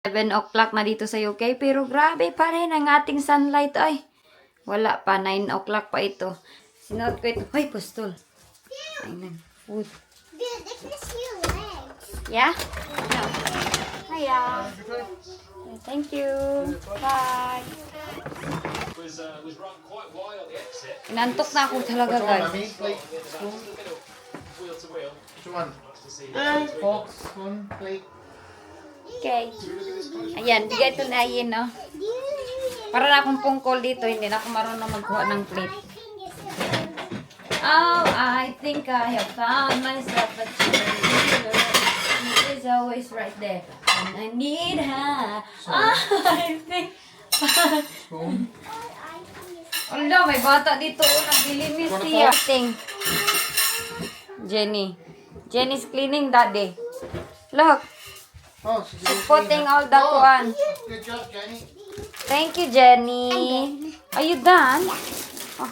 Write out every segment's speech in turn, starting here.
7 o'clock na dito sa UK, pero grabe pa rin ang ating sunlight. Ay, wala pa, 9 o'clock pa ito. Sinuot ko ito. Hoy, pustol. Ayun, food. Dude, they kiss your legs. Yeah? No. Hiya. Thank you. Bye. Inantok na ako talaga, guys. Which one? Fox, spoon, plate. Okay. Ayan, bigay ito na Ayin, no? Para na akong pungkol dito, hindi na ako marunong magkuha ng plate. Oh, I think I have found myself a cheerleader. She is always right there when I need her. I think... Spoon. Ala, may bata dito. Naglilinis siya. Jenny. Jenny's cleaning, Daddy. Look. Oh, She's putting all the kuan. good job, Jenny. Thank you, Jenny. Are you done? Oh.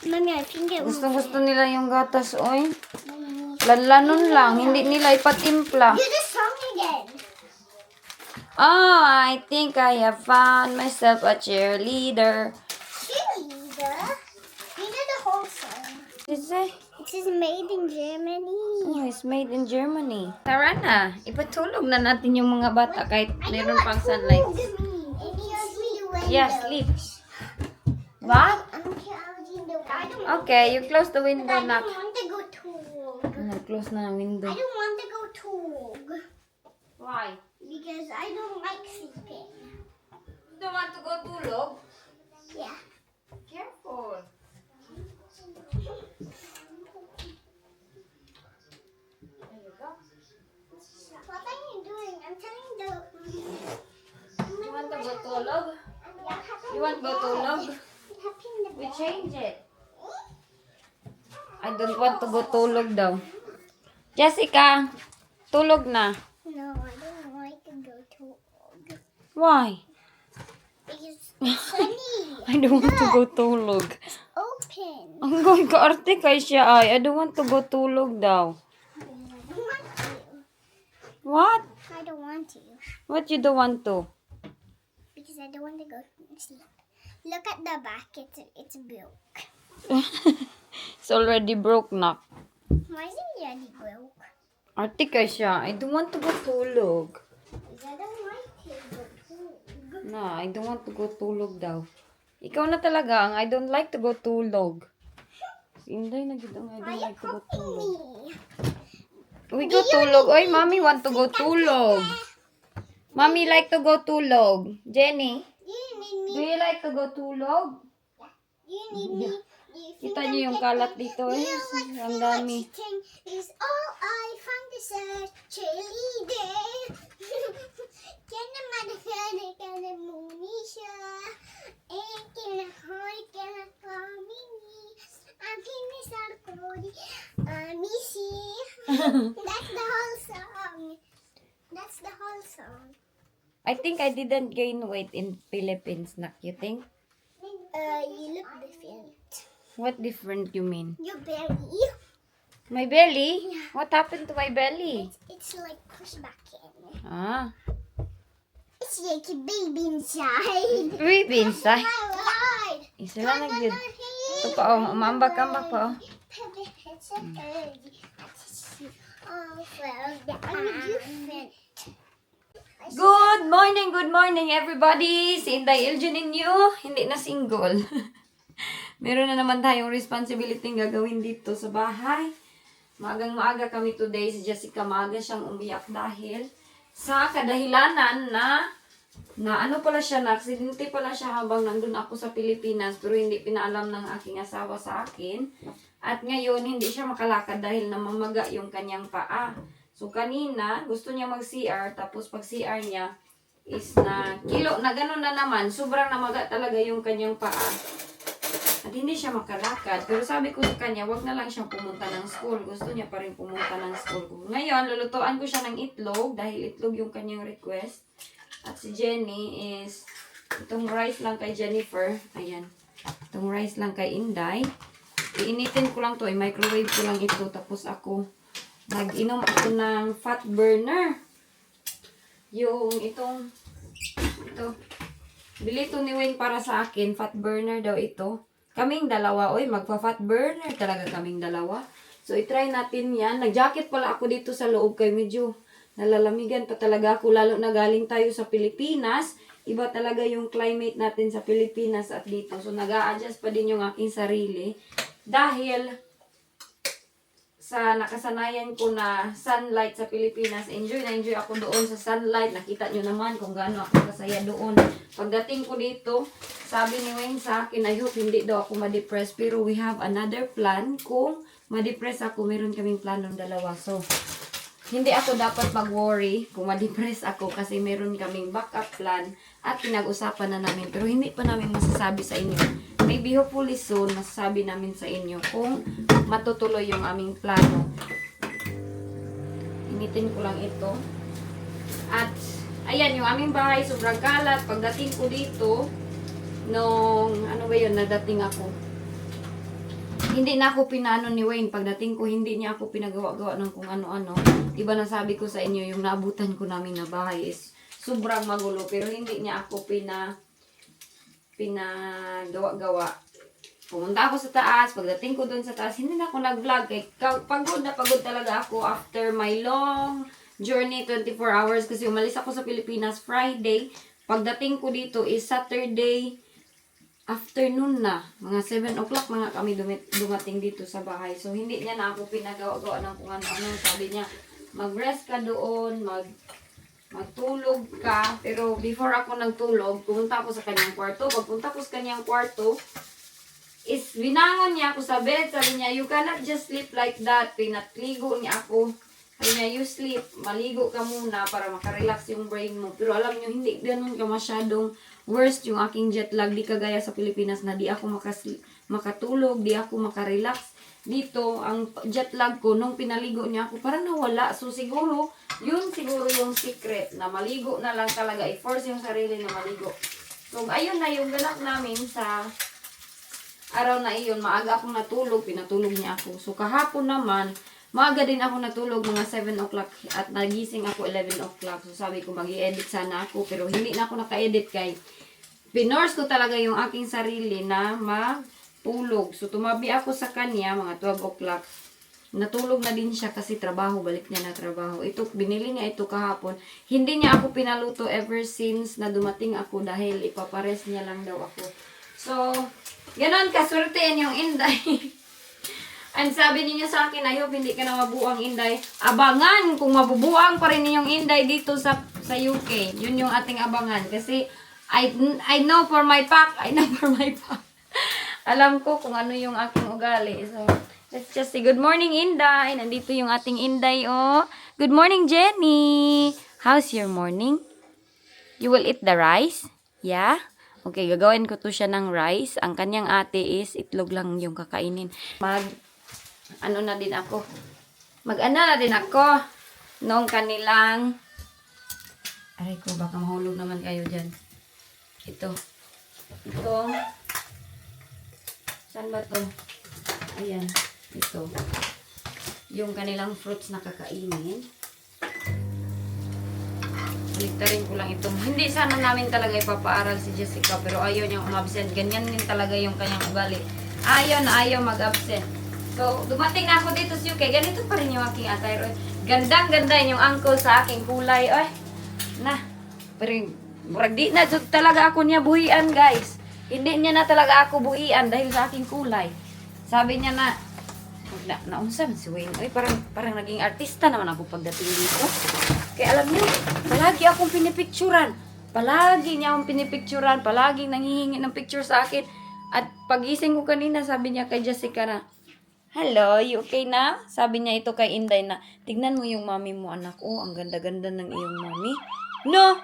Mommy, I think it was. Gusto nila yung gatas, oy. Lalanon lang, hindi nila ipatimpla. Do the song again. Oh, I think I have found myself a cheerleader. Cheerleader? You know the whole song. Is it? It says made in Germany. Oh, it's made in Germany. Tara na, ipatulog na natin yung mga bata kahit meron pang sunlight. It gives me the window. Yeah, sleep. What? I'm closing the window. I don't, Okay, you close the window, I nak. don't want to go tog. Close na ang window. I don't want to go tog. Why? Because I don't like sleeping. You don't want to go tulog? Yeah. Careful. What are you doing? I'm telling the. You want to go tulog? You want to go tulog? We change it. I don't want to go tulog daw. Jessica, tulog na. No, I don't like to go tog. Why? Because it's sunny. I don't want to go tulog. Open. Ang gawin ka arte kay siya ay. I don't want to go tulog daw. I don't want to. What? I don't want to. What you don't want to? Because I don't want to go sleep. Look at the back. It's broke. It's already broke na. Why is it already broke? Arte kay siya. I don't want to go tulog. Because I don't like to go tog. Na, I don't want to go tulog daw. Ikaw na talaga ang I don't like to go tulog. Inday na gid ang I Why don't you like to go copying tulog. me? We go tulog. Oy, mommy want to go tulog. Mommy like to go tulog. Jenny, You need me. do you like to go tulog? You need me. Do you think Kita I'm niyo yung getting- kalat dito Do eh. you like Ang feel dami. like sitting is all I found is a cheerleader. Can the mother can the Monisha and can the hoy can the family I'm in this Cody Missy. That's the whole song. That's the whole song. I think I didn't gain weight in Philippines, nak. You think? You look different. What different you mean? Your belly. My belly? What happened to my belly? It's like pushed back in. Ah, It's like a baby inside. baby inside. Alright. Isa lang na yun. Ito pa oh, umambak-ambak pa oh. Good morning everybody! Si Inday Iljo ninyo, hindi na single. Meron na naman tayong responsibility gagawin dito sa bahay. Maagang-maaga kami today. Si Jessica maaga siyang umiyak dahil sa kadahilanan na ano pala siya, na aksidente pala siya habang nandun ako sa Pilipinas pero hindi pinaalam ng aking asawa sa akin. At ngayon, hindi siya makalakad dahil namamaga yung kanyang paa. So, kanina, gusto niya mag-CR, tapos pag CR niya is na kilo, na gano'n na naman, sobrang namaga talaga yung kanyang paa. At hindi siya makalakad. Pero sabi ko sa kanya, wag na lang siyang pumunta ng school. Gusto niya pa rin pumunta ng school. Ngayon, lulutuan ko siya ng itlog dahil itlog yung kanyang request. At si Jenny is, itong rice lang kay Jennifer. Ayan. Itong rice lang kay Inday. Iinitin ko lang to, i-microwave ko lang ito. Tapos ako, nag-inom ako ng fat burner. Yung ito. Bili ito ni Wayne para sa akin. Fat burner daw ito. Kaming dalawa, oy, magpa-fat burner talaga kaming dalawa. So, itry natin yan. Nag-jacket pala ako dito sa loob kay medyo nalalamigan pa talaga ako. Lalo na galing tayo sa Pilipinas. Iba talaga yung climate natin sa Pilipinas at dito. So, nag-a-adjust pa din yung aking sarili. Dahil sa nakasanayan ko na sunlight sa Pilipinas, enjoy na enjoy ako doon sa sunlight. Nakita nyo naman kung gaano ako kasaya doon. Pagdating ko dito, sabi ni Wayne sa akin, I hope hindi daw ako ma-depress. Pero we have another plan. Kung ma-depress ako, meron kaming planong dalawa. So, hindi ako dapat mag-worry kung ma-depress ako kasi meron kaming backup plan at pinag-usapan na namin. Pero hindi pa namin masasabi sa inyo. Maybe hopefully soon, masasabi namin sa inyo kung matutuloy yung aming plano. Initin ko lang ito. At, ayan, yung aming bahay, sobrang kalat. Pagdating ko dito, nung, ano ba yun, nadating ako. Hindi na ako pinano ni Wayne. Pagdating ko, hindi niya ako pinagawa-gawa ng kung ano-ano. Diba nasabi ko sa inyo, yung naabutan ko namin na bahay is sobrang magulo. Pero hindi niya ako pinagawa-gawa. Pumunta ako sa taas. Pagdating ko doon sa taas, hindi na ako nag-vlog. Pagod na pagod talaga ako after my long journey, 24 hours. Kasi umalis ako sa Pilipinas Friday. Pagdating ko dito is Saturday afternoon na. Mga 7 o'clock na nga kami dumating dito sa bahay. So, hindi niya na ako pinagawa-gawa ng kung ano-ano. Sabi niya, mag-rest ka doon, magtulog ka. Pero before ako nagtulog, pumunta ako sa kanyang kwarto. Pagpunta ko sa kanyang kwarto, is binangon niya ako sa bed. Sabi niya, you cannot just sleep like that. Pinatligo niya ako. Sabi niya, you sleep. Maligo ka muna para makarelax yung brain mo. Pero alam niyo, hindi ganun ka masyadong worst yung aking jet lag. Di kagaya sa Pilipinas na di ako makatulog, di ako makarelax. Dito, ang jet lag ko, nung pinaligo niya ako, parang nawala. So, siguro, yun siguro yung secret na maligo na lang talaga. I-force yung sarili na maligo. So, ayun na yung ganap namin sa araw na iyon. Maaga akong natulog, pinatulog niya ako. So, kahapon naman, maaga din ako natulog, mga 7 o'clock at nagising ako 11 o'clock. So sabi ko mag-i-edit sana ako pero hindi na ako naka-edit kay pinorse ko talaga yung aking sarili na matulog. So tumabi ako sa kanya mga 12 o'clock. Natulog na din siya kasi trabaho, balik niya na trabaho. Ito, binili niya ito kahapon. Hindi niya ako pinaluto ever since na dumating ako dahil ipapares niya lang daw ako. So, ganon kaswerte yung Inday. And sabi niyo sa akin, I hope hindi ka na mabuang Inday. Abangan kung mabubuang pa rin yung Inday dito sa UK. Yun yung ating abangan. Kasi I know for my fact. Alam ko kung ano yung aking ugali. So, let's just say good morning Inday. Nandito yung ating Inday, oh. Good morning Jenny. How's your morning? You will eat the rice? Yeah? Okay, gagawin ko to siya ng rice. Ang kanyang ate is itlog lang yung kakainin. Mag-ano na din ako noong kanilang aray ko, baka mahulog naman kayo dyan. Ito saan ba to? Ayan, ito yung kanilang fruits na kakainin. Baliktarin ko lang ito. Hindi sana namin talaga ipapaaral si Jessica pero ayaw niyang umabsent. Ganyan din talaga yung kanyang ugali. Ayaw mag-absent. So, dumating na ako dito sa UK. Ganito pa rin yung aking attire. Gandang-ganda yung uncle sa aking kulay. Oy, na. Pero, di na talaga ako niya buhian, guys. Hindi niya na talaga ako buhian dahil sa aking kulay. Sabi niya na, naunsa man si Wayne. Oy, parang naging artista naman ako pagdating dito. Kaya alam niyo, palagi akong pinipicturan. Palagi niya akong pinipicturan. Palagi nanghihingi ng picture sa akin. At pagising ko kanina, sabi niya kay Jessica na, hello, you okay na? Sabi niya ito kay Inday na, tignan mo yung mami mo, anak. Oh, ang ganda-ganda ng iyong mami. No!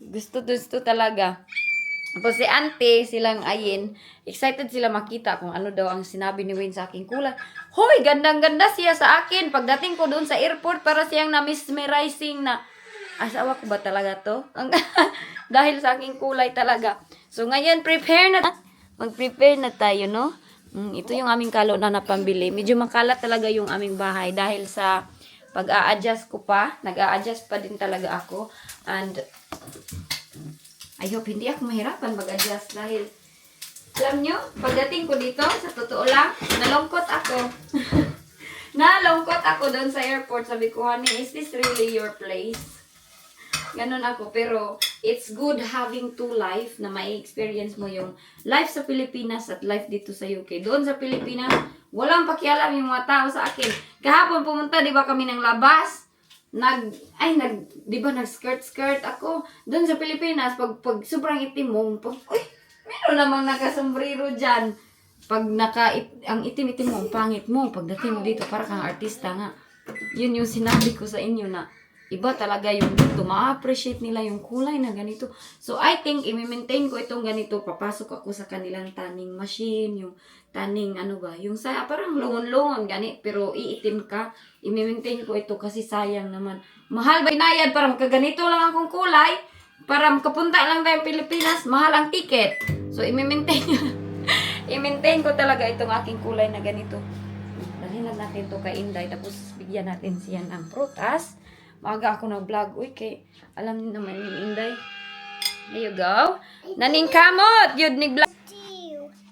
Gusto talaga. Tapos si auntie, silang ayin, excited sila makita kung ano daw ang sinabi ni Wayne sa aking kulay. Hoy, gandang-ganda siya sa akin. Pagdating ko doon sa airport, para siyang na-mesmerizing na, asawa ko ba talaga to? Dahil sa aking kulay talaga. So ngayon, prepare na. Mag-prepare na tayo, no? Ito yung aming kalo na napambili. Medyo makalat talaga yung aming bahay dahil sa pag-a-adjust ko pa. Nag-a-adjust pa din talaga ako. And I hope hindi ako mahirapan mag-adjust dahil alam nyo, pagdating ko dito, sa totoo lang, nalungkot ako. Nalungkot ako doon sa airport. Sabi ko, honey, is this really your place? Ganon ako. Pero, it's good having two life na may experience mo yung life sa Pilipinas at life dito sa UK. Doon sa Pilipinas, walang pakialam yung mga tao sa akin. Kahapon pumunta, di ba kami ng labas? Di ba nag-skirt ako? Doon sa Pilipinas, pag sobrang itim mo, meron namang nakasombrero dyan. Pag ang itim-itim mo, ang pangit mo, pagdating mo dito, para kang artista nga. Yun yung sinabi ko sa inyo na iba talaga yung dito. Ma-appreciate nila yung kulay na ganito. So, I think, i-maintain ko itong ganito. Papasok ako sa kanilang tanning machine, yung tanning, yung parang lungon-lungon, ganit. Pero, iitim ka. I-maintain ko ito kasi sayang naman. Mahal ba inayad para magkaganito lang akong kulay? Para makapunta lang tayong Pilipinas, mahal ang ticket. So, i-maintain ko talaga itong aking kulay na ganito. Dalhin lang natin to kay Inday. Tapos, bigyan natin siya ng prutas. Maaga ako nag-vlog. Uy, alam niyo naman yung Inday. There you go. Naning kamot! Yun, vlog.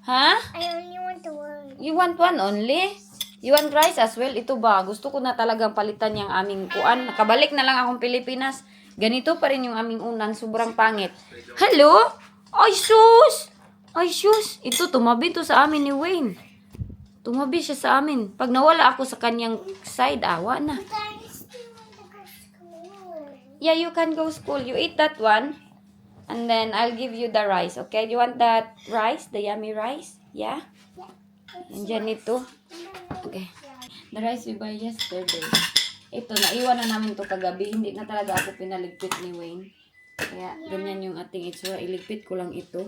Ha? I only want the one. You want one only? You want rice as well? Ito ba? Gusto ko na talagang palitan yung aming kuan. Nakabalik na lang akong Pilipinas. Ganito pa rin yung aming unan. Sobrang pangit. Hello? Ay, sus! Ay, sus! Ito, tumabi to sa amin ni Wayne. Tumabi siya sa amin. Pag nawala ako sa kanyang side, awa na. But I still want to go to school. Yeah, you can go school. You eat that one. And then, I'll give you the rice. Okay? You want that rice? The yummy rice? Yeah? And dyan ito. Okay. The rice we buy yesterday. Ito, naiwan na namin to kagabi. Hindi na talaga ako pinaligpit ni Wayne. Kaya, ganyan yung ating itsura. Iligpit ko lang ito.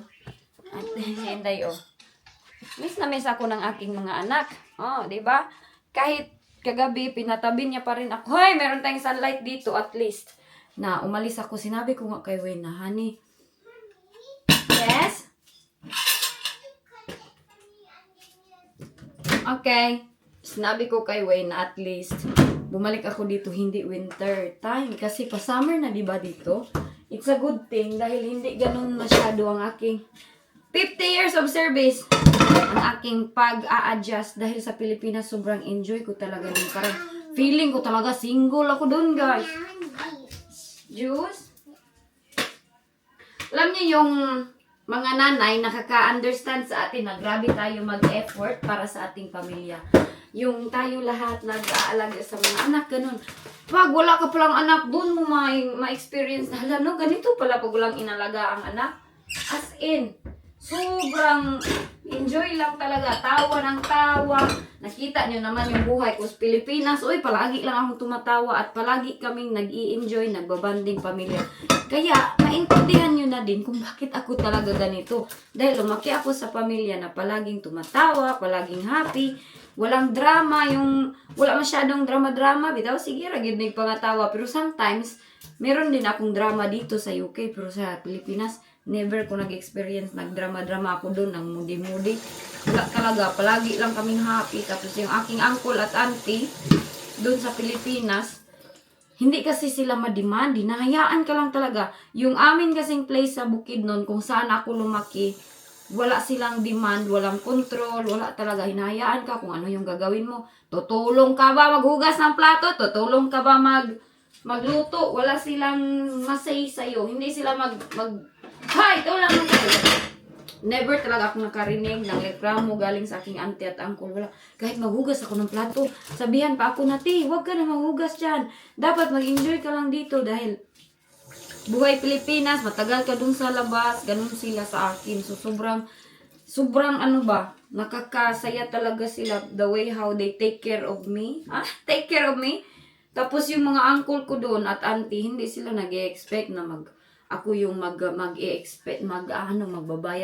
At, hinday, oh. Miss na miss ako ng aking mga anak. Oh, di ba? Kahit kagabi, pinatabi niya pa rin ako. Hoy, meron tayong sunlight dito at least. Na umalis ako. Sinabi ko nga kay Wayne na, honey. Yes? Okay. Sinabi ko kay Wayne na at least bumalik ako dito hindi winter time. Kasi pa summer na diba dito? It's a good thing dahil hindi ganun masyado ang aking 50 years of service. Ang aking pag-a-adjust dahil sa Pilipinas sobrang enjoy ko talaga din. Parang feeling ko talaga single ako doon, guys. Juice? Alam niyo yung mga nanay nakaka-understand sa atin na grabe tayo mag-effort para sa ating pamilya. Yung tayo lahat nag-aalaga sa mga anak, ganun. Pag wala ka palang anak, doon mo ma-experience na, hala, no, ganito pala pag walang inalaga ang anak. As in, sobrang enjoy lang talaga. Tawa ng tawa. Nakita nyo naman yung buhay ko sa Pilipinas. Uy, palagi lang akong tumatawa at palagi kaming nag-i-enjoy, nagbabanding pamilya. Kaya, maintindihan nyo na din kung bakit ako talaga ganito. Dahil lumaki ako sa pamilya na palaging tumatawa, palaging happy, walang drama, wala masyadong drama-drama. Bitaw, sige, ragid na yung pangatawa. Pero sometimes, meron din akong drama dito sa UK. Pero sa Pilipinas, never ko nag-experience, nagdrama-drama ako doon, ng moody-moody. Wala talaga, palagi lang kaming happy. Tapos yung aking uncle at auntie, doon sa Pilipinas, hindi kasi sila ma-demand, hinahayaan ka lang talaga. Yung amin kasing place sa Bukidnon, kung saan ako lumaki, wala silang demand, walang control, wala talaga. Hinahayaan ka kung ano yung gagawin mo. Tutulong ka ba maghugas ng plato? Tutulong ka ba magluto? Wala silang masay sa'yo. Hindi sila Hay! Ito lang ang never talaga ako nakarinig ng reklamo galing sa aking auntie at uncle. Wala. Kahit maghugas ako ng plato, sabihan pa ako na, huwag ka na maghugas dyan. Dapat mag-enjoy ka lang dito dahil buhay Pilipinas, matagal ka dun sa labas, ganun sila sa akin. So, sobrang nakakasaya talaga sila the way how they take care of me. Take care of me. Tapos yung mga uncle ko doon at auntie, hindi sila nag-e-expect na ako yung magbabayad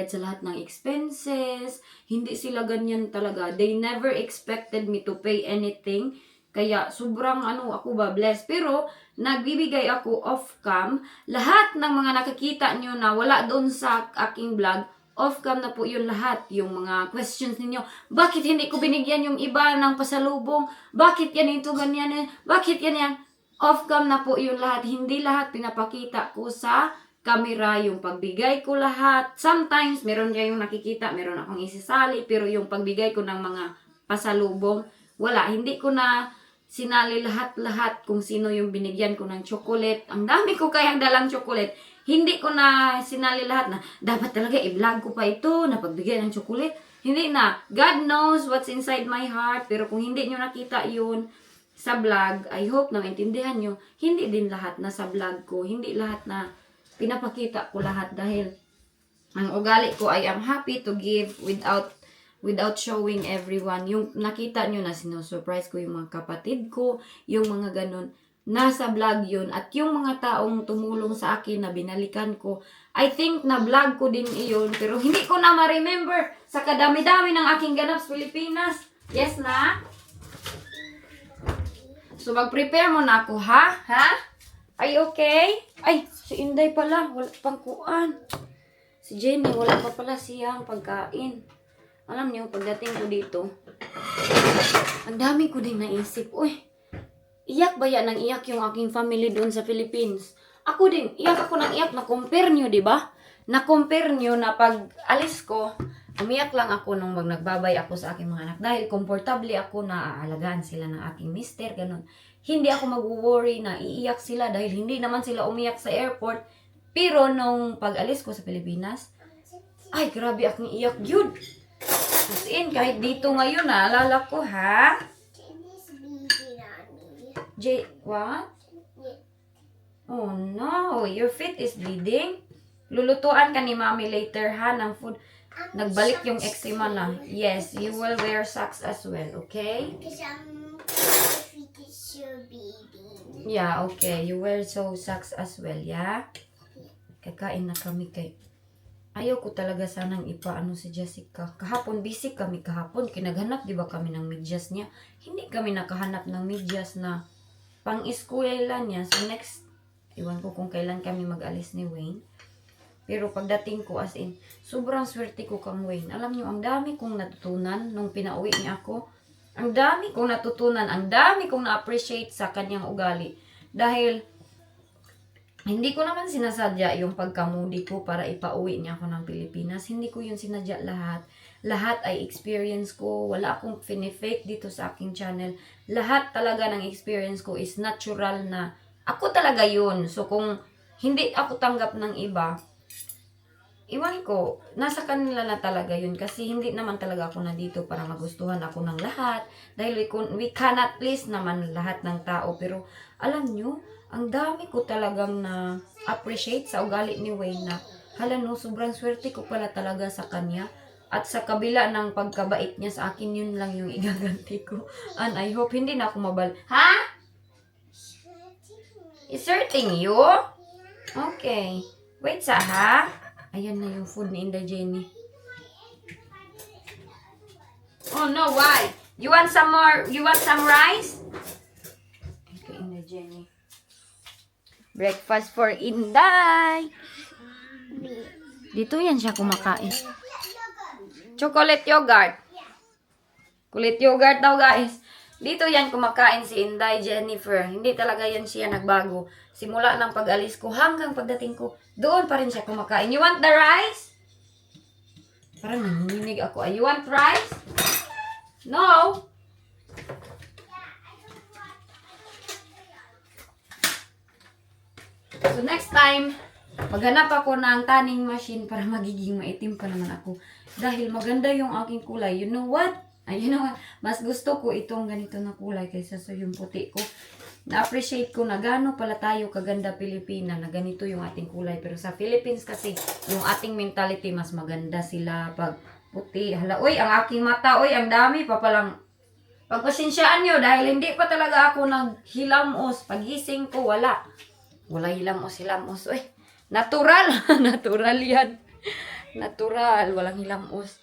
sa lahat ng expenses. Hindi sila ganyan talaga. They never expected me to pay anything. Kaya sobrang ako blessed. Pero nagbibigay ako off-cam. Lahat ng mga nakakita nyo na wala doon sa aking vlog, Off-cam na po yun lahat. Yung mga questions ninyo. Bakit hindi ko binigyan yung iba ng pasalubong? Bakit yan ito, ganyan yan? Bakit yan yan? Off-cam na po yun lahat. Hindi lahat pinapakita ko sa camera. Yung pagbigay ko lahat. Sometimes, meron kayong nakikita, meron akong isisali. Pero yung pagbigay ko ng mga pasalubong, wala. Hindi ko na sinali lahat-lahat kung sino yung binigyan ko ng chocolate. Ang dami ko kayang dalang chocolate. Hindi ko na sinali lahat na dapat talaga i-vlog ko pa ito na pagbigyan ng chocolate. Hindi na. God knows what's inside my heart. Pero kung hindi nyo nakita yun sa vlog, I hope na maintindihan nyo, hindi din lahat na sa vlog ko. Hindi lahat na pinapakita ko lahat dahil ang ugali ko ay I'm happy to give without showing everyone. Yung nakita nyo na sinusurprise ko yung mga kapatid ko, yung mga ganun, nasa vlog yun. At yung mga taong tumulong sa akin na binalikan ko, I think na vlog ko din iyon, pero hindi ko na ma-remember sa kadami-dami ng aking ganap sa Pilipinas. Yes na? So mag-prepare muna ako, ha? Ha? Ay, okay? Ay, si Inday pala, wala pang kuan. Si Jenny, wala pa pala siyang pagkain. Alam niyo, pagdating ko dito, ang dami ko din naisip. Uy, iyak ba yan ng iyak yung aking family doon sa Philippines? Ako din, iyak ako ng iyak. Na-compare nyo, di ba? Na-compare nyo na pag alis ko, umiyak lang ako nung nagbabay ako sa aking mga anak. Dahil komportable ako na aalagaan sila ng aking mister, ganun. Hindi ako mag-worry na iiyak sila dahil hindi naman sila umiyak sa airport. Pero nung pag-alis ko sa Pilipinas, ay, grabe akong iyak yun. As in, kahit dito ngayon, naalala ko, ha? This baby on me. What? Oh no, your feet is bleeding. Lulutuan ka ni Mommy later, ha, ng food. Nagbalik yung eczema na. Yes, you will wear socks as well, okay? Because my feet is so bleeding. Yeah, okay. You wear socks as well, yeah? Kakain na kami kay... Ayaw ko talaga sanang ipaano si Jessica. Kahapon, busy kami kahapon. Kinaghanap, di ba kami ng medyas niya? Hindi kami nakahanap ng medyas na pang-eskwela niya. So next, iwan ko kung kailan kami mag-alis ni Wayne. Pero pagdating ko as in, sobrang swerte ko kang Wayne. Alam niyo, ang dami kong natutunan nung pinauwi niya ako. Ang dami kong natutunan. Ang dami kong na-appreciate sa kanyang ugali. Dahil, hindi ko naman sinasadya yung pagkamudi ko para ipauwi niya ako ng Pilipinas. Hindi ko yun sinadya lahat. Lahat ay experience ko. Wala akong fake dito sa aking channel. Lahat talaga ng experience ko is natural na ako talaga yun. So kung hindi ako tanggap ng iba, iwan ko, nasa kanila na talaga yun. Kasi hindi naman talaga ako nandito para magustuhan ako ng lahat. Dahil we cannot please naman lahat ng tao. Pero alam nyo, ang dami ko talagang na-appreciate sa ugali ni Wayne na, hala no, sobrang swerte ko pala talaga sa kanya. At sa kabila ng pagkabait niya sa akin, yun lang yung igaganti ko. And I hope hindi na ako mabal. Ha? Is hurting you? Okay. Wait sa ha? Ayan na yung food ni Inday Jenny. Oh no, why? You want some more? You want some rice? Okay, Inday Jenny. Breakfast for Inday. Dito yan siya kumakain. Chocolate yogurt. Chocolate yogurt daw, guys. Dito yan kumakain si Inday Jennifer. Hindi talaga yan siya nagbago. Simula ng pag-alis ko hanggang pagdating ko, doon pa rin siya kumakain. You want the rice? Parang nanginginig ako. You want rice? No. So next time, maghanap ako ng tanning machine para magiging maitim pa naman ako. Dahil maganda yung aking kulay. You know what? You know what? Mas gusto ko itong ganito na kulay kaysa sa yung puti ko. Na-appreciate ko na gano'n pala tayo kaganda Pilipina na ganito yung ating kulay. Pero sa Philippines kasi, yung ating mentality mas maganda sila pag puti. Hala, uy, ang aking mata, uy, ang dami pa palang. Pagpasensyaan nyo dahil hindi pa talaga ako naghilamos. Pagising ko, wala. Wala hilamos. Uy, natural. Natural yan. Natural. Walang hilamos.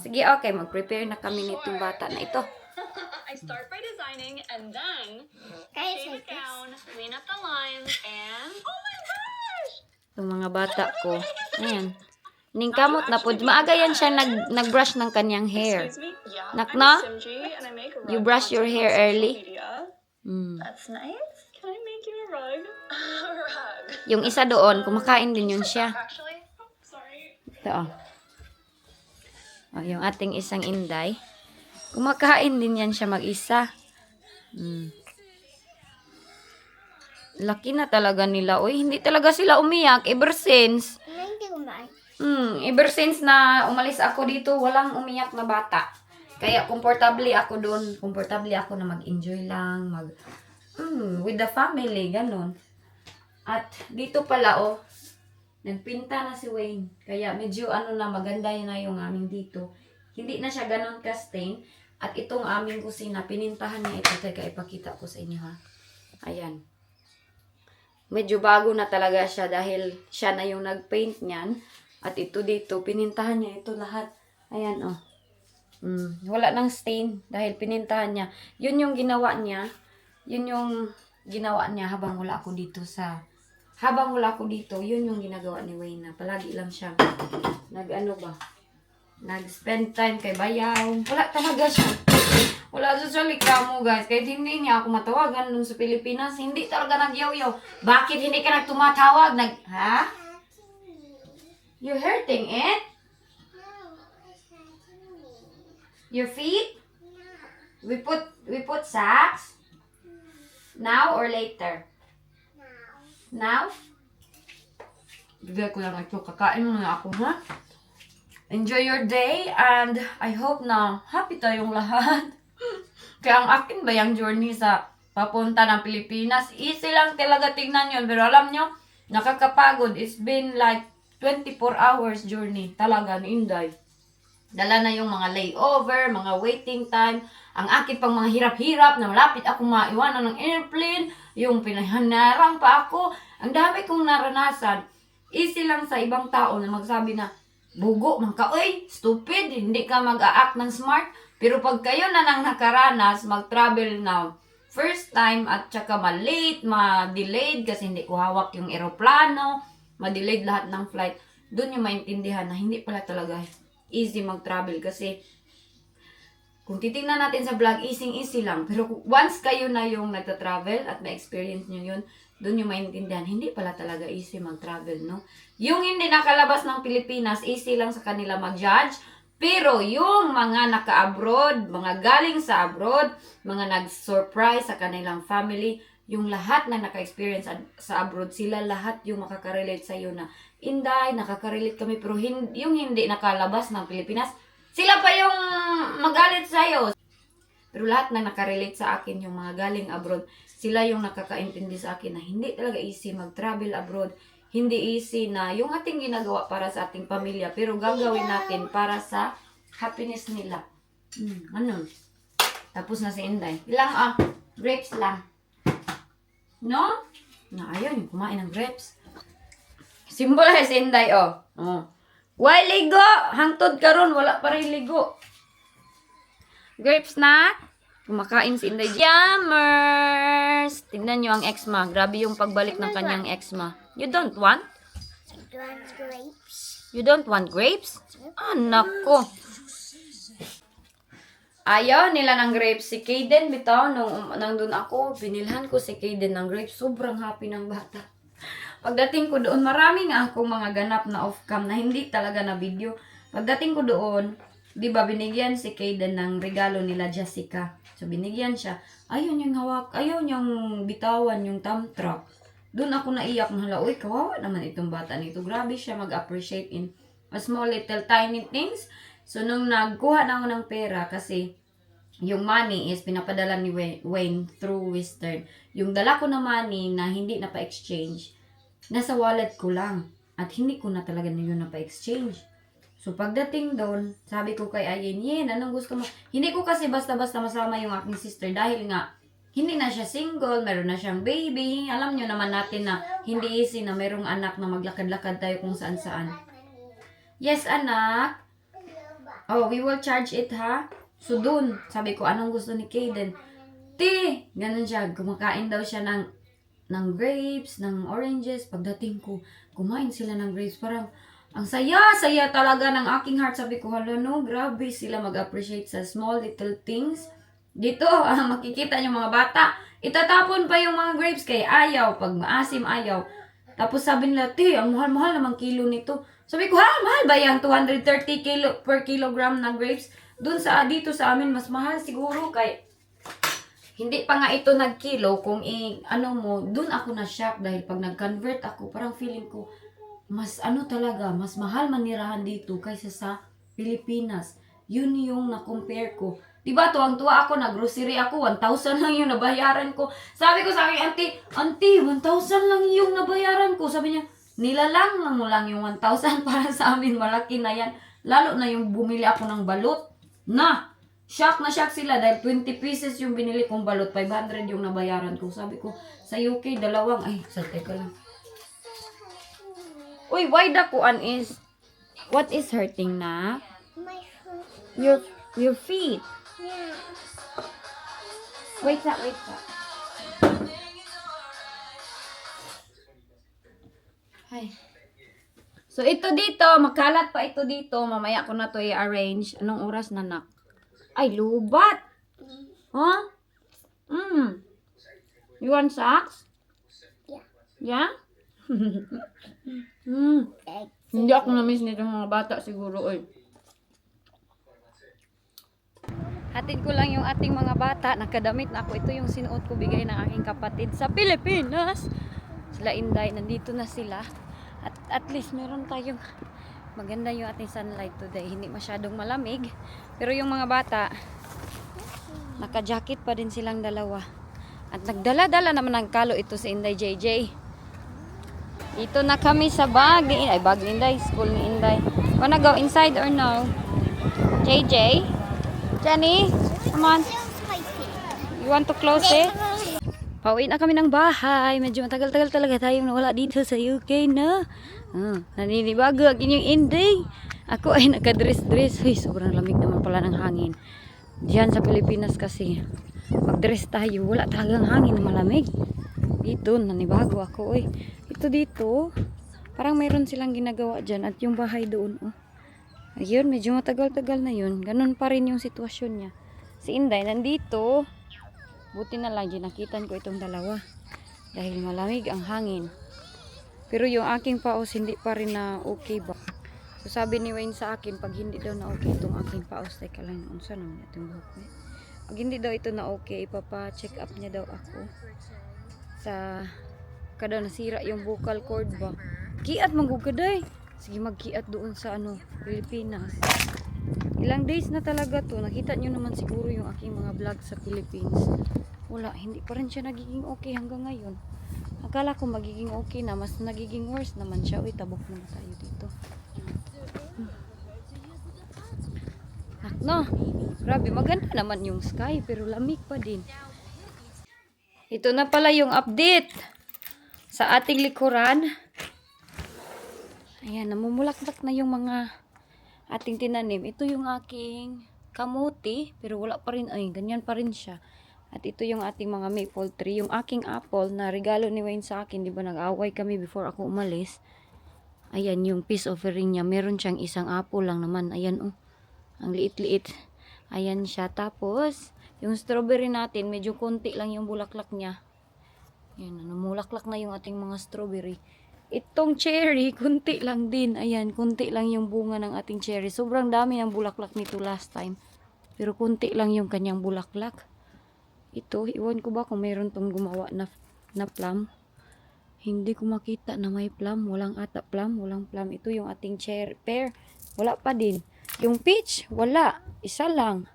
Sige, okay. Mag-prepare na kami nitong bata na ito. I start by designing and then Guys, shave like it down, clean up the lines, and oh my gosh! Itong mga bata ko. Ayan. Ningkamot na pod. Maaga yan siya nag-brush ng kanyang hair. Excuse me? Yeah. Nak I'm na? Simji, and I make You rug brush your content hair on social early? media. Mm. That's nice. Can I make you a rug? A rug. Yung isa doon, kumakain din yun siya. Actually, oh, sorry. Ito, oh. Oh, yung ating isang inday. Kumakain din yan siya mag-isa. Mm. Laki na talaga nila. Uy, hindi talaga sila umiyak ever since. Hindi ko man. Ever since na umalis ako dito, walang umiyak na bata. Kaya komportable ako doon. Komportable ako na mag-enjoy lang, with the family, ganun. At dito pala, oh, nagpinta na si Wayne. Kaya medyo maganda yun na yung aming dito. Hindi na siya ganun ka-stain. At itong aming kusina, pinintahan niya ito. Teka, ipakita ko sa inyo, ha. Ayan. Medyo bago na talaga siya dahil siya na yung nag-paint niyan. At ito dito, pinintahan niya ito lahat. Ayan, oh. Wala nang stain dahil pinintahan niya. Yun yung ginawa niya. Yun yung ginawa niya habang wala ako dito yun yung ginagawa ni Wayne na palagi lang siya nag-spend time kay Bayaw. Wala talaga siya. Wala siya sa likamo, guys. Kahit hindi niya ako matawagan dun sa Pilipinas, hindi talaga nagyaw-yaw. Bakit hindi ka nagtumatawag? Ha? You're hurting it? No, it's hurting me. Your feet? No, We put socks? Now or later? now. Now? Bigay ko lang ito. Kakain mo na ako, ha? Enjoy your day and I hope na happy tayong lahat. Kaya ang akin ba yung journey sa papunta ng Pilipinas? Easy lang talaga tignan yun. Pero alam nyo, nakakapagod. It's been like 24 hours journey. Talaga, ni Inday. Dala na yung mga layover, mga waiting time. Ang akin pang mga hirap-hirap na malapit ako maiwanan ng airplane. Yung pinahanarang pa ako. Ang dami kong naranasan. Easy lang sa ibang tao na magsabi na, bugo, man ka, oy, stupid, hindi ka mag-a-act ng smart. Pero pag kayo na nang nakaranas, mag-travel na first time at saka ma-late, ma-delayed kasi hindi ko hawak yung eroplano, ma-delayed lahat ng flight, doon yung maintindihan na hindi pala talaga easy mag-travel kasi kung titingnan natin sa vlog, easy lang. Pero once kayo na yung nagta-travel at ma-experience nyo yun, doon yung maintindihan, hindi pala talaga easy mag-travel, no? Yung hindi nakalabas ng Pilipinas, easy lang sa kanila mag-judge. Pero yung mga naka-abroad, mga galing sa abroad, mga nag-surprise sa kanilang family, yung lahat na naka-experience sa abroad, sila lahat yung makaka-relate sa iyo na, Inday, nakaka-relate kami, pero yung hindi nakalabas ng Pilipinas, sila pa yung magalit sa iyo. Pero lahat na nakarelate sa akin, yung mga galing abroad, sila yung nakakaintindi sa akin na hindi talaga easy mag-travel abroad. Hindi easy na yung ating ginagawa para sa ating pamilya, pero gagawin natin para sa happiness nila. Ano? Tapos na si Inday. Ilang grapes lang. No? Na ayaw yung kumain ng grapes. Simbol si Inday, oh. Why ligo? Hangtod karon wala pa rin ligo. Grapes na. Kumakain si Inday. Yummers! Tignan nyo ang eczema. Grabe yung pagbalik ng kanyang eczema. You don't want? Do you want grapes? You don't want grapes? Anak ko. Ayaw nila ng grapes. Si Kaden, bitaw, nung nandun ako, binilhan ko si Kaden ng grapes. Sobrang happy ng bata. Pagdating ko doon, marami nga akong mga ganap na off-cam na hindi talaga na video. Pagdating ko doon, di ba binigyan si Kaden ng regalo nila Jessica. So binigyan siya. Ayaw niyang hawak, ayaw niyang bitawan yung thumb truck. Doon ako naiyak na hala, uy, kawawa naman itong bata nito. Grabe siya mag-appreciate in a small little tiny things. So nung nagkuha na ako ng pera kasi yung money is pinapadala ni Wayne through Western. Yung dala ko na money na hindi na pa-exchange, nasa wallet ko lang. At hindi ko na talaga yun na pa-exchange. So, pagdating doon, sabi ko kay Ayen, Yen, anong gusto mo? Hindi ko kasi basta-basta masama yung aking sister dahil nga, hindi na siya single, meron na siyang baby. Alam nyo naman natin na hindi easy na merong anak na maglakad-lakad tayo kung saan-saan. Yes, anak. Oh, we will charge it, ha? So, doon, sabi ko, anong gusto ni Kaden? Ti! Ganun siya, kumakain daw siya ng grapes, ng oranges. Pagdating ko, kumain sila ng grapes. Parang, Ang saya-saya talaga ng aking heart. Sabi ko, hala no, grabe sila mag-appreciate sa small little things. Dito, makikita niyo mga bata. Itatapon pa yung mga grapes kay ayaw. Pag maasim, ayaw. Tapos sabi nila, te, ang mahal-mahal naman kilo nito. Sabi ko, ha, mahal ba yan? 230 kilo per kilogram na grapes. Doon dito sa amin, mas mahal siguro kay hindi pa nga ito nagkilo. Kung doon ako na-shock dahil pag nag-convert ako, parang feeling ko, mas talaga, mas mahal manirahan dito kaysa sa Pilipinas. Yun yung na-compare ko. Diba, tuwang-tuwa ako, nag-grocery ako, 1,000 lang yung nabayaran ko. Sabi ko sa akin, auntie, 1,000 lang yung nabayaran ko. Sabi niya, nilalang lang yung 1,000 para sa amin, malaki na yan. Lalo na yung bumili ako ng balot. Shock na shock sila dahil 20 pieces yung binili kong balot, 500 yung nabayaran ko. Sabi ko, sa UK, teka lang. Uy, why the kuan is, what is hurting na? My foot. Your feet. Yeah. Wait sa. Hi. So, ito dito, makalat pa ito dito. Mamaya ko na to i-arrange. Anong oras na, nak? Ay, lubat! Huh? You want socks? Yeah. Yeah? Hindi ako na-miss nitong mga bata siguro, oy. Hatid ko lang yung ating mga bata. Nakadamit na ako. Ito yung sinuot ko bigay ng aking kapatid sa Pilipinas. Sila Inday, nandito na sila. At least meron tayong maganda yung ating sunlight today. Hindi masyadong malamig. Pero yung mga bata, naka-jacket pa din silang dalawa. At nagdala-dala naman ng kalo ito si Inday JJ. Dito na kami sa bag ni Inday, school ni Inday. Wanna go inside or no? JJ? Jenny? Come on. You want to close it? Pauwi na kami ng bahay. Medyo matagal-tagal talaga tayong nawala dito sa UK na. Naninibago ang inyong Inday. Ako ay nakadress-dress. Ay, sobrang lamig naman pala ng hangin. Diyan sa Pilipinas kasi, mag-dress tayo. Wala talagang hangin, malamig. Dito, nanibago ako. Oy. Ito dito, parang mayroon silang ginagawa dyan. At yung bahay doon, ayun, medyo matagal-tagal na yun. Ganun pa rin yung sitwasyon niya. Si Inday, nandito. Buti na lang, nakitan ko itong dalawa. Dahil malamig ang hangin. Pero yung aking paos, hindi pa rin na okay ba. So sabi ni Wayne sa akin, pag hindi daw na okay itong aking paos, teka lang, unsa naman itong buhok niya. Pag hindi daw ito na okay, ipapa-check up niya daw ako. Kada nasira yung vocal cord ba. Kiat magugad. Sige, magkiat doon sa Pilipinas. Ilang days na talaga to. Nakita nyo naman siguro yung aking mga vlog sa Philippines. Wala, hindi pa rin siya nagiging okay hanggang ngayon. Akala ko magiging okay na, mas nagiging worse naman siya. Uy, tabok naman tayo dito. No, grabe, maganda naman yung sky, pero lamig pa din. Ito na pala yung update sa ating likuran. Ayan, namumulaklak na yung mga ating tinanim. Ito yung aking kamuti, pero wala pa rin, ganyan pa rin siya. At ito yung ating mga maple tree. Yung aking apple na regalo ni Wayne sa akin, di ba nag-away kami before ako umalis. Ayan, yung peace offering niya. Meron siyang isang apple lang naman. Ayan, ang liit-liit. Ayan siya. Tapos, yung strawberry natin, medyo konti lang yung bulaklak niya. Ayan, namulaklak na yung ating mga strawberry. Itong cherry, konti lang din. Ayan, konti lang yung bunga ng ating cherry. Sobrang dami ng bulaklak nito last time. Pero konti lang yung kanyang bulaklak. Ito, iwan ko ba kung mayroon tong gumawa na plum. Hindi ko makita na may plum. Walang ata plum, walang plum. Ito yung ating pear. Wala pa din. Yung peach, wala. Isa lang.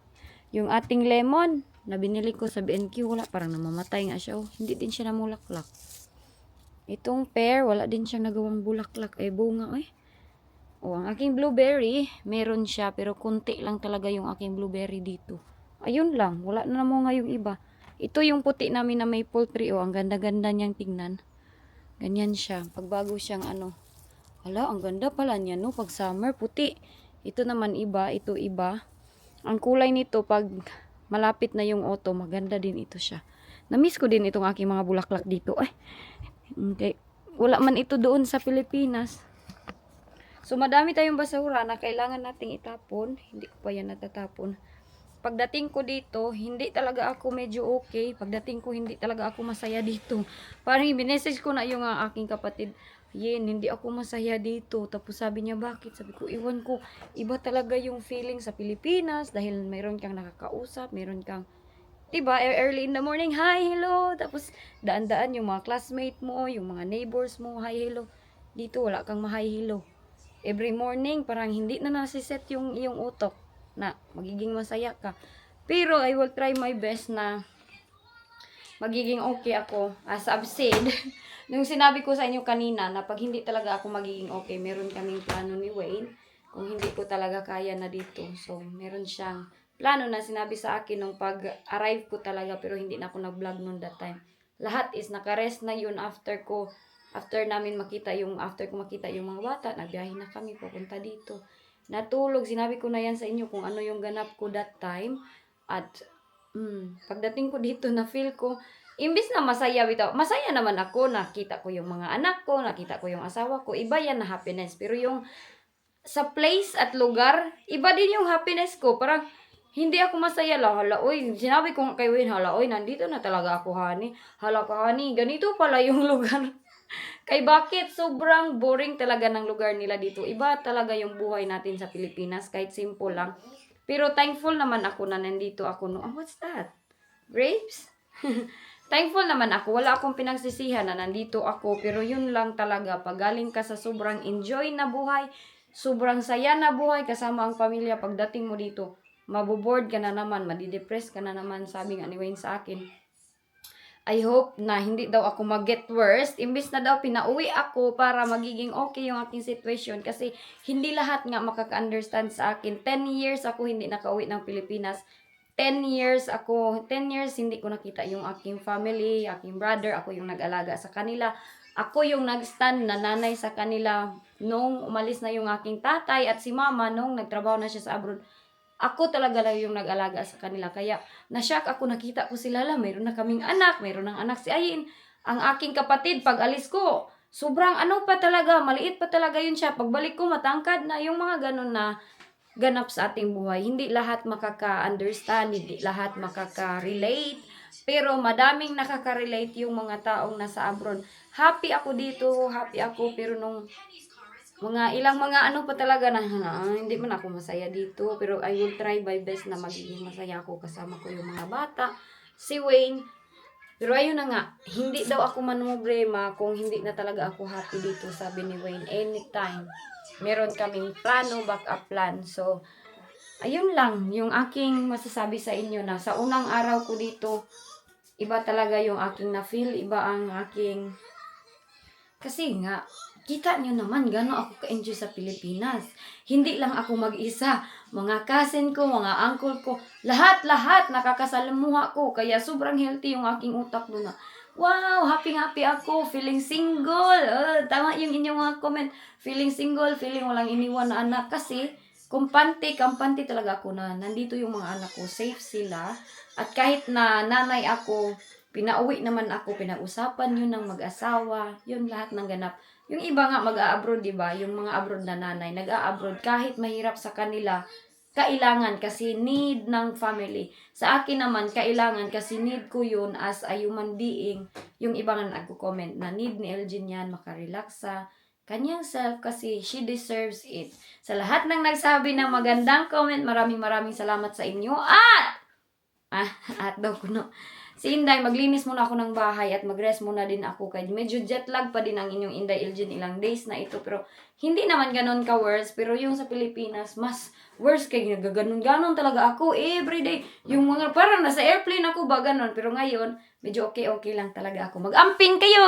Yung ating lemon, na binili ko sa BNQ, wala. Parang namamatay nga siya. Hindi din siya namulaklak. Itong pear, wala din siyang nagawang bulaklak. Bunga ang aking blueberry, meron siya. Pero konti lang talaga yung aking blueberry dito. Ayun lang. Wala na mo nga yung iba. Ito yung puti namin na maple tree. Ang ganda-ganda niyang tingnan. Ganyan siya. Pagbago siyang Hala, ang ganda pala niya, no? Pag summer, puti. Ito naman iba. Ito iba. Ang kulay nito, pag malapit na yung autumn, maganda din ito siya. Na-miss ko din itong aking mga bulaklak dito. Okay. Wala man ito doon sa Pilipinas. So, madami tayong basura na kailangan nating itapon. Hindi ko pa yan natatapon. Pagdating ko dito, hindi talaga ako medyo okay. Pagdating ko, hindi talaga ako masaya dito. Parang i-message ko na yung aking kapatid, Yen, hindi ako masaya dito. Tapos sabi niya, bakit? Sabi ko, iwan ko. Iba talaga yung feeling sa Pilipinas dahil mayroon kang nakakausap, mayroon kang, diba, early in the morning, hi, hello. Tapos daan-daan yung mga classmate mo, yung mga neighbors mo, hi, hello. Dito, wala kang ma-hi, hello. Every morning, parang hindi na nasiset yung iyong utok na magiging masaya ka. Pero I will try my best na magiging okay ako. As I've said, nung sinabi ko sa inyo kanina na pag hindi talaga ako magiging okay, meron kaming plano ni Wayne kung hindi ko talaga kaya na dito. So, meron siyang plano na sinabi sa akin nung pag-arrive ko talaga pero hindi na ako nag-vlog noon that time. Lahat is nakarest na yun after ko makita yung mga bata, nagbiyahe na kami papunta dito. Natulog, sinabi ko na yan sa inyo kung ano yung ganap ko that time. At pagdating ko dito, na feel ko, imbis na masaya naman ako, nakita ko yung mga anak ko, nakita ko yung asawa ko, iba yan na happiness. Pero yung sa place at lugar, iba din yung happiness ko. Parang, hindi ako masaya lang. Hala, oy, sinabi ko kay Wayne, hala, oy, nandito na talaga ako, honey. Hala ka, honey, ganito pala yung lugar. Kay bakit sobrang boring talaga ng lugar nila dito. Iba talaga yung buhay natin sa Pilipinas, kahit simple lang. Pero thankful naman ako na nandito ako. No, what's that? Grapes? Thankful naman ako. Wala akong pinagsisihan na nandito ako. Pero yun lang talaga. Pag galing ka sa sobrang enjoy na buhay, sobrang saya na buhay kasama ang pamilya, pagdating mo dito, maboboard ka na naman, madidepress ka na naman, sabi nga ni Wayne sa akin. I hope na hindi daw ako mag-get worse. Imbis na daw pinauwi ako para magiging okay yung aking situation. Kasi hindi lahat nga makaka-understand sa akin. 10 years ako hindi nakauwi ng Pilipinas. 10 years hindi ko nakita yung aking family, aking brother. Ako yung nag-alaga sa kanila. Ako yung nag-stand na nanay sa kanila nung umalis na yung aking tatay at si mama nung nagtrabaho na siya sa abroad. Ako talaga lang yung nag-alaga sa kanila. Kaya, na-shock ako, nakita ko sila lang. Mayroon na kaming anak. Mayroon ng anak si Ayin. Ang aking kapatid, pag alis ko, sobrang pa talaga. Maliit pa talaga yun siya. Pagbalik ko, matangkad na. Yung mga ganun na ganap sa ating buhay. Hindi lahat makaka-understand. Hindi lahat makaka-relate. Pero madaming nakaka-relate yung mga taong nasa abroad. Happy ako dito. Happy ako. Pero nung ilang pa talaga na hindi man ako masaya dito, pero I will try my best na magiging masaya ako kasama ko yung mga bata, si Wayne. Pero ayun na nga, hindi daw ako manumblema kung hindi na talaga ako happy dito, sabi ni Wayne. Anytime, meron kaming plano, backup plan. So, ayun lang, yung aking masasabi sa inyo na sa unang araw ko dito, iba talaga yung aking na-feel, iba ang aking, kasi nga, kita nyo naman, gano'n ako ka-enjoy sa Pilipinas. Hindi lang ako mag-isa. Mga cousin ko, mga uncle ko, lahat-lahat nakakasalamuha ko. Kaya sobrang healthy yung aking utak doon na, wow, happy-happy ako, feeling single. Tama yung inyong mga comment. Feeling single, feeling walang iniwan na anak. Kasi, kampante talaga ako na nandito yung mga anak ko, safe sila. At kahit na nanay ako, pinauwi naman ako, pinag-usapan yun ng mag-asawa, yun lahat ng ganap. Yung iba nga mag-a-abroad, diba? Yung mga abroad na nanay, nag-a-abroad kahit mahirap sa kanila, kailangan kasi need ng family. Sa akin naman, kailangan kasi need ko yun as a human being. Yung iba nga nagko-comment na need ni Elgin yan, makarelax sa kanyang self kasi she deserves it. Sa lahat ng nagsabi ng magandang comment, maraming salamat sa inyo. At daw kuno. Si Inday, maglinis muna ako ng bahay at mag-rest muna din ako. Kaya medyo jet lag pa din ang inyong Inday Elgin ilang days na ito. Pero hindi naman ganun ka-worse. Pero yung sa Pilipinas, mas worse kaya nagaganon-ganon talaga ako everyday. Yung mga parang nasa airplane ako ba ganon. Pero ngayon, medyo okay lang talaga ako. Mag-amping kayo!